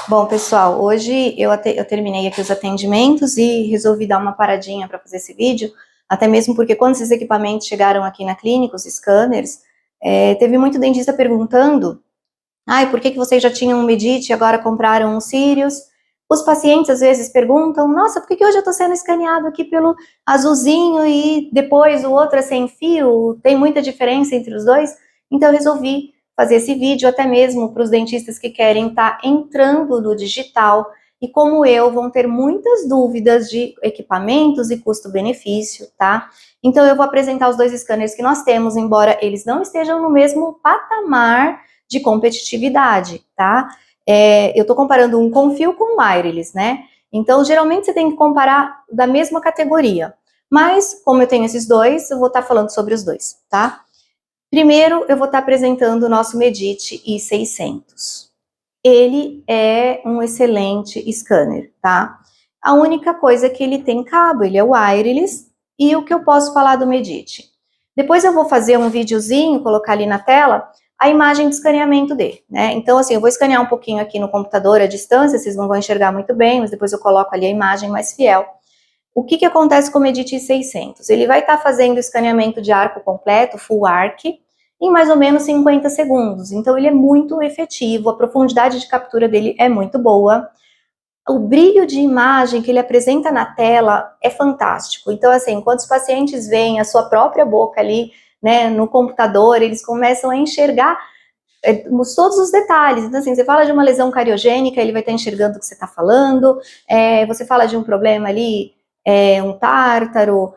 Bom, pessoal, hoje eu terminei aqui os atendimentos e resolvi dar uma paradinha para fazer esse vídeo, até mesmo porque quando esses equipamentos chegaram aqui na clínica, os scanners, teve muito dentista perguntando, por que vocês já tinham um Medit e agora compraram um Sirius? Os pacientes às vezes perguntam, nossa, por que hoje eu estou sendo escaneado aqui pelo azulzinho e depois o outro é sem fio? Tem muita diferença entre os dois? Então eu resolvi fazer esse vídeo até mesmo para os dentistas que querem estar entrando no digital e como eu vão ter muitas dúvidas de equipamentos e custo-benefício, tá? Então eu vou apresentar os dois scanners que nós temos, embora eles não estejam no mesmo patamar de competitividade, tá? Eu estou comparando um com fio com wireless, né? Então, geralmente você tem que comparar da mesma categoria. Mas, como eu tenho esses dois, eu vou estar falando sobre os dois, tá? Primeiro, eu vou estar apresentando o nosso Medit i600. Ele é um excelente scanner, tá? A única coisa é que ele tem cabo, ele é wireless. E o que eu posso falar do Medit? Depois eu vou fazer um videozinho, colocar ali na tela, a imagem de escaneamento dele, né? Então, assim, eu vou escanear um pouquinho aqui no computador à distância, vocês não vão enxergar muito bem, mas depois eu coloco ali a imagem mais fiel. O que acontece com o Medit 600? Ele vai estar fazendo o escaneamento de arco completo, full arc, em mais ou menos 50 segundos. Então, ele é muito efetivo, a profundidade de captura dele é muito boa. O brilho de imagem que ele apresenta na tela é fantástico. Então, assim, quando os pacientes veem a sua própria boca ali, né, no computador, eles começam a enxergar todos os detalhes. Então, assim, você fala de uma lesão cariogênica, ele vai estar enxergando o que você está falando. Você fala de um problema ali, um tártaro,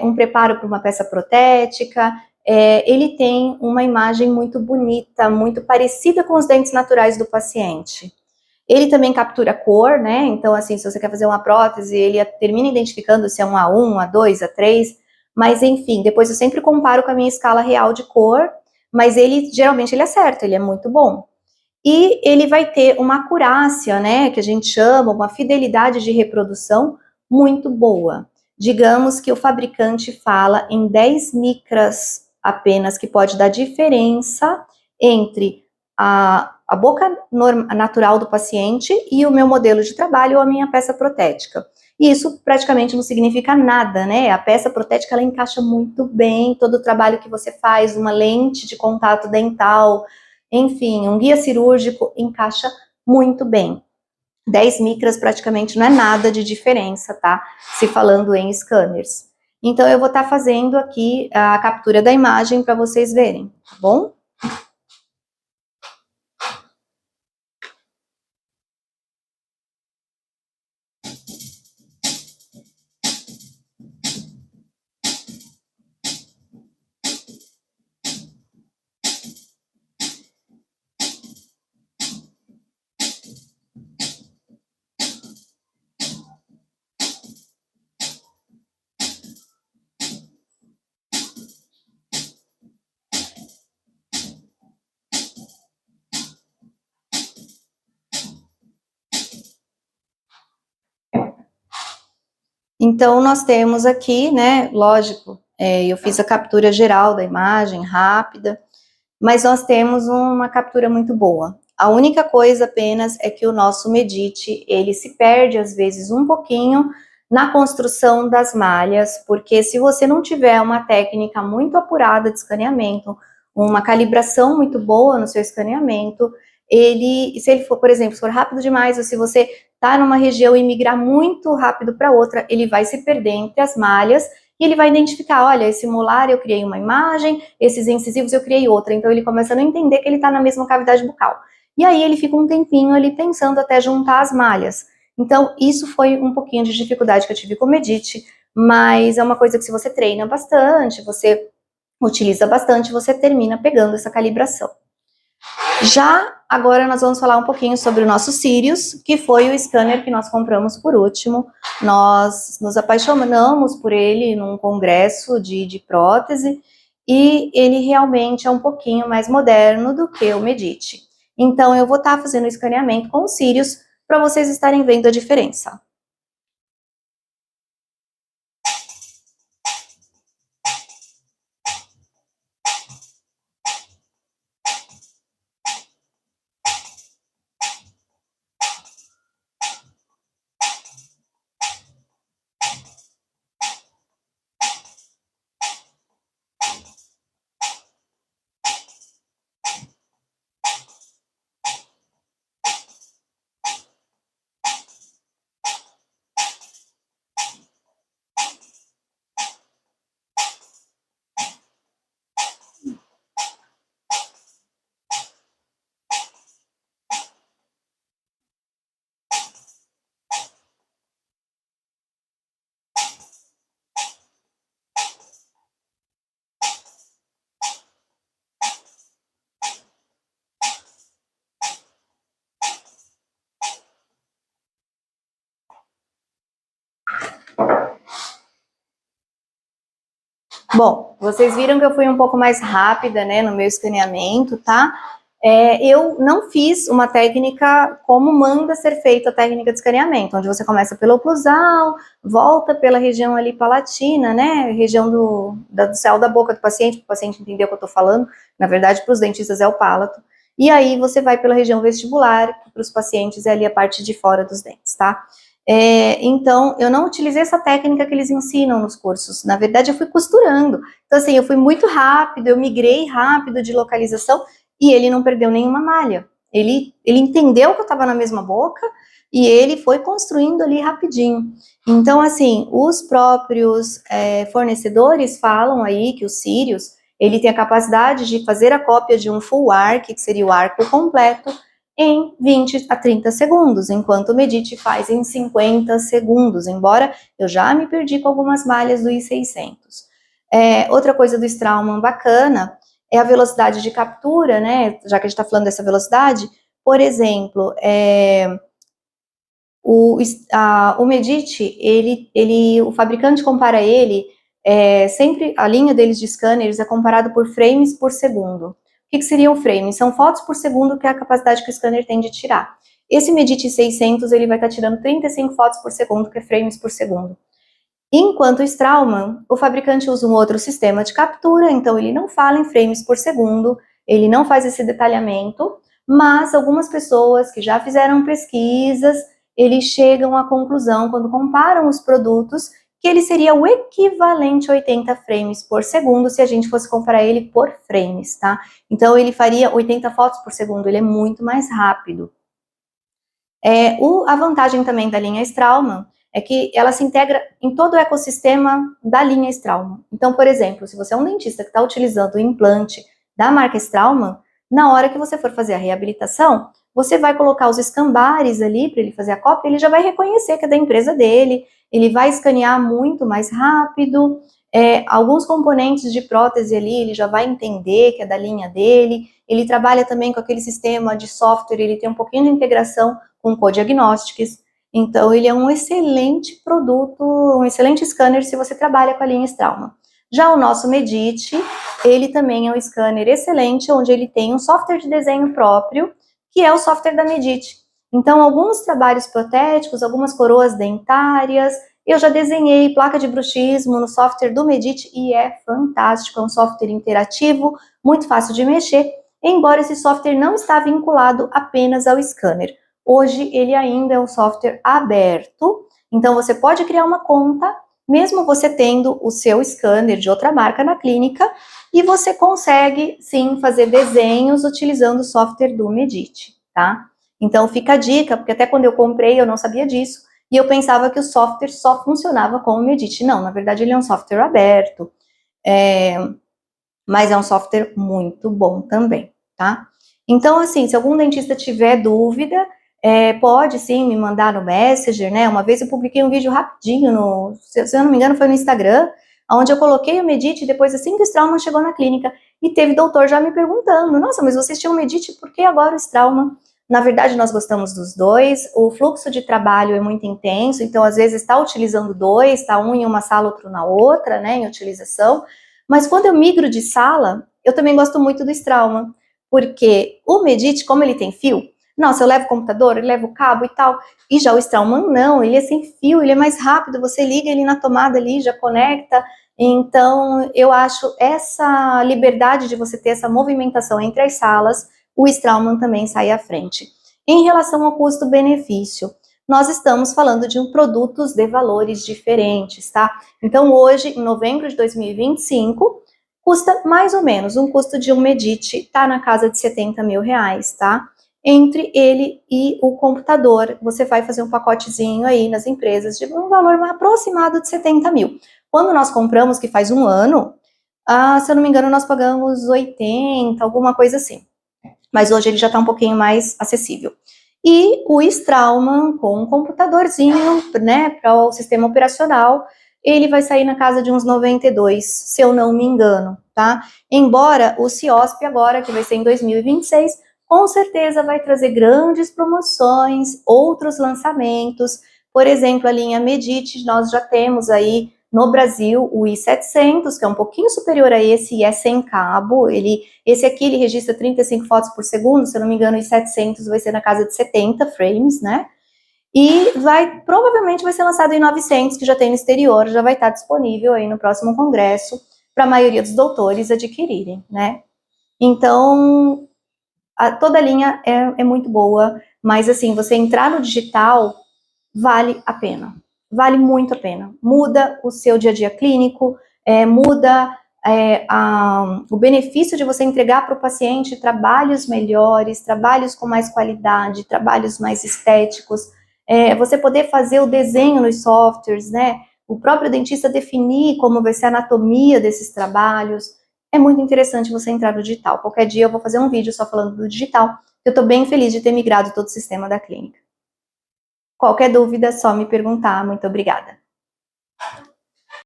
um preparo para uma peça protética. Ele tem uma imagem muito bonita, muito parecida com os dentes naturais do paciente. Ele também captura cor, né? Então, assim, se você quer fazer uma prótese, ele termina identificando se é um A1, A2, A3, mas enfim, depois eu sempre comparo com a minha escala real de cor, mas ele, geralmente, ele acerta, ele é muito bom. E ele vai ter uma acurácia, né, que a gente chama, uma fidelidade de reprodução muito boa. Digamos que o fabricante fala em 10 micras apenas, que pode dar diferença entre a boca natural do paciente e o meu modelo de trabalho ou a minha peça protética. E isso praticamente não significa nada, né? A peça protética, ela encaixa muito bem todo o trabalho que você faz, uma lente de contato dental, enfim, um guia cirúrgico encaixa muito bem. 10 micras praticamente não é nada de diferença, tá? Se falando em scanners. Então, eu vou estar fazendo aqui a captura da imagem para vocês verem, tá bom? Então, nós temos aqui, né, lógico, eu fiz a captura geral da imagem, rápida, mas nós temos uma captura muito boa. A única coisa apenas é que o nosso Medit, ele se perde às vezes um pouquinho na construção das malhas, porque se você não tiver uma técnica muito apurada de escaneamento, uma calibração muito boa no seu escaneamento, se ele for, por exemplo, se for rápido demais, ou se você está numa região e migrar muito rápido para outra, ele vai se perder entre as malhas e ele vai identificar, olha, esse molar eu criei uma imagem, esses incisivos eu criei outra. Então ele começa a não entender que ele está na mesma cavidade bucal. E aí ele fica um tempinho ali pensando até juntar as malhas. Então isso foi um pouquinho de dificuldade que eu tive com o Medit, mas é uma coisa que se você treina bastante, você utiliza bastante, você termina pegando essa calibração. Já agora nós vamos falar um pouquinho sobre o nosso Sirius, que foi o scanner que nós compramos por último. Nós nos apaixonamos por ele num congresso de prótese e ele realmente é um pouquinho mais moderno do que o Medit. Então eu vou estar fazendo o escaneamento com o Sirius para vocês estarem vendo a diferença. Bom, vocês viram que eu fui um pouco mais rápida, né, no meu escaneamento, tá? Eu não fiz uma técnica como manda ser feita a técnica de escaneamento, onde você começa pela oclusal, volta pela região ali palatina, né, região do céu da boca do paciente, para o paciente entender o que eu tô falando. Na verdade, para os dentistas é o palato. E aí você vai pela região vestibular, que para os pacientes é ali a parte de fora dos dentes, tá? Então, eu não utilizei essa técnica que eles ensinam nos cursos. Na verdade, eu fui costurando. Então, assim, eu fui muito rápido, eu migrei rápido de localização e ele não perdeu nenhuma malha. Ele entendeu que eu estava na mesma boca e ele foi construindo ali rapidinho. Então, assim, os próprios fornecedores falam aí que o Sirius, ele tem a capacidade de fazer a cópia de um full arc, que seria o arco completo, em 20 a 30 segundos, enquanto o Medit faz em 50 segundos, embora eu já me perdi com algumas malhas do i600. Outra coisa do Straumann bacana é a velocidade de captura, né, já que a gente está falando dessa velocidade. Por exemplo, o Medit, o fabricante compara ele, sempre a linha deles de scanners é comparado por frames por segundo. O que seria um frame? São fotos por segundo, que é a capacidade que o scanner tem de tirar. Esse Medit 600, ele vai estar tirando 35 fotos por segundo, que é frames por segundo. Enquanto o Straumann, o fabricante usa um outro sistema de captura, então ele não fala em frames por segundo, ele não faz esse detalhamento, mas algumas pessoas que já fizeram pesquisas, eles chegam à conclusão, quando comparam os produtos, que ele seria o equivalente a 80 frames por segundo, se a gente fosse comparar ele por frames, tá? Então, ele faria 80 fotos por segundo, ele é muito mais rápido. A vantagem também da linha Straumann é que ela se integra em todo o ecossistema da linha Straumann. Então, por exemplo, se você é um dentista que está utilizando o implante da marca Straumann, na hora que você for fazer a reabilitação, você vai colocar os escambares ali para ele fazer a cópia, ele já vai reconhecer que é da empresa dele, ele vai escanear muito mais rápido, alguns componentes de prótese ali, ele já vai entender que é da linha dele, ele trabalha também com aquele sistema de software, ele tem um pouquinho de integração com Codiagnostics, então ele é um excelente produto, um excelente scanner se você trabalha com a linha Straumann. Já o nosso Medit, ele também é um scanner excelente, onde ele tem um software de desenho próprio, que é o software da Medit. Então, alguns trabalhos protéticos, algumas coroas dentárias, eu já desenhei placa de bruxismo no software do Medit e é fantástico, é um software interativo, muito fácil de mexer, embora esse software não está vinculado apenas ao scanner. Hoje ele ainda é um software aberto, então você pode criar uma conta, mesmo você tendo o seu scanner de outra marca na clínica, e você consegue sim fazer desenhos utilizando o software do Medit, tá? Então fica a dica, porque até quando eu comprei eu não sabia disso, e eu pensava que o software só funcionava com o Medit. Não, na verdade ele é um software aberto, mas é um software muito bom também, tá? Então, assim, se algum dentista tiver dúvida, pode sim me mandar no Messenger, né? Uma vez eu publiquei um vídeo rapidinho, se eu não me engano, foi no Instagram, onde eu coloquei o Medit depois assim que o Straumann chegou na clínica. E teve doutor já me perguntando: nossa, mas vocês tinham o Medit, por que agora o Straumann? Na verdade, nós gostamos dos dois, o fluxo de trabalho é muito intenso, então às vezes está utilizando dois, está um em uma sala, outro na outra, né, em utilização. Mas quando eu migro de sala, eu também gosto muito do Straumann, porque o Medit, como ele tem fio, nossa, eu levo o computador, eu levo o cabo e tal, e já o Straumann não, ele é sem fio, ele é mais rápido, você liga ele na tomada ali, já conecta. Então, eu acho essa liberdade de você ter essa movimentação entre as salas, o Straumann também sai à frente. Em relação ao custo-benefício, nós estamos falando de produtos de valores diferentes, tá? Então, hoje, em novembro de 2025, custa mais ou menos, um custo de um Medit tá na casa de 70 mil reais, tá? Entre ele e o computador, você vai fazer um pacotezinho aí nas empresas de um valor aproximado de 70 mil. Quando nós compramos, que faz um ano, se eu não me engano, nós pagamos 80, alguma coisa assim. Mas hoje ele já está um pouquinho mais acessível. E o Straumann com um computadorzinho, né, para o sistema operacional, ele vai sair na casa de uns 92, se eu não me engano, tá? Embora o CIOSP agora, que vai ser em 2026, com certeza vai trazer grandes promoções, outros lançamentos. Por exemplo, a linha Medit, nós já temos aí No Brasil, o i700, que é um pouquinho superior a esse, e é sem cabo, esse aqui ele registra 35 fotos por segundo, se eu não me engano, o i700 vai ser na casa de 70 frames, né? E provavelmente vai ser lançado em 900, que já tem no exterior, já vai estar disponível aí no próximo congresso, para a maioria dos doutores adquirirem, né? Então, toda a linha é muito boa, mas assim, você entrar no digital vale a pena, vale muito a pena. Muda o seu dia a dia clínico, muda o benefício de você entregar para o paciente trabalhos melhores, trabalhos com mais qualidade, trabalhos mais estéticos, você poder fazer o desenho nos softwares, né? O próprio dentista definir como vai ser a anatomia desses trabalhos. É muito interessante você entrar no digital. Qualquer dia eu vou fazer um vídeo só falando do digital. Eu estou bem feliz de ter migrado todo o sistema da clínica. Qualquer dúvida, é só me perguntar. Muito obrigada.